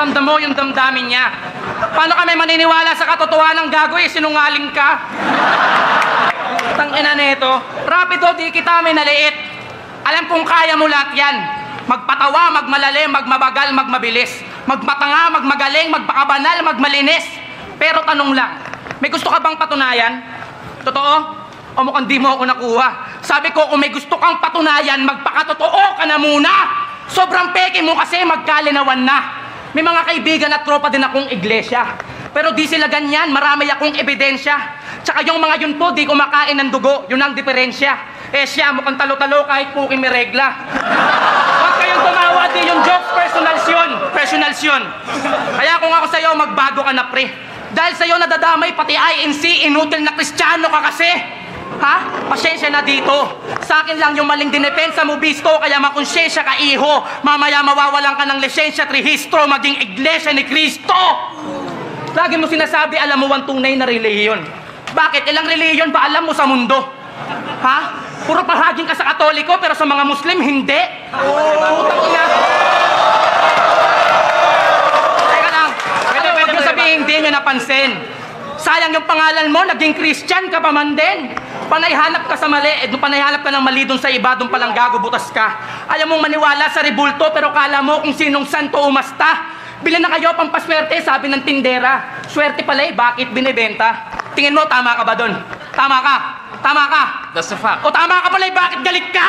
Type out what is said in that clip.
pinaparamdam mo yung damdamin niya. Paano kami maniniwala sa katotohanan ng gago sinungaling ka? Tangina nito. Rapido, di kita minaliit. Alam kong kaya mo lahat yan. Magpatawa, magmalalim, magmabagal, magmabilis. Magmatanga, magmagaling, magpakabanal, magmalinis. Pero tanong lang, may gusto ka bang patunayan? Totoo? O mukhang di mo ako nakuha. Sabi ko, kung may gusto kang patunayan, magpakatotoo ka na muna. Sobrang peke mo kasi magkalinawan na. May mga kaibigan at tropa din akong iglesia. Pero di sila ganyan, marami akong ebidensya. Tsaka yung mga yun po, di kumakain ng dugo. Yun ang diferensya. Eh siya, mukhang talo-talo kahit puking may regla. Huwag kayong tumawa, di yung jokes, personals yun. Personals yun. Kaya kung ako sa'yo, magbago ka na pre. Dahil sa'yo nadadamay pati INC, inutil na Kristiyano ka kasi. Ha? Pasyensya na dito. Sa akin lang yung maling dinepensa mo, bisto, kaya makonsyensya ka, iho. Mamaya mawawalan ka ng lisensya at rehistro, maging iglesia ni Kristo. Lagi mo sinasabi, alam mo ang tunay na relihiyon. Bakit? Ilang relihiyon ba alam mo sa mundo? Ha? Puro pahaging ka sa Katoliko, pero sa mga Muslim, hindi. Putang ina. Teka lang. Huwag mo sabihin, hindi nyo napansin. Sayang yung pangalan mo, naging Christian ka pa man din. Panayhanap ka sa mali, panayhanap ka ng mali dun sa iba, dun palang gago, butas ka. Ayaw mong maniwala sa rebulto, pero kala mo kung sinong santo umasta. Bilan na kayo pampaswerte, sabi ng tindera. Swerte pala bakit binibenta? Tingin mo, tama ka ba dun? Tama ka? Tama ka? That's a fact. O tama ka pala bakit galit ka?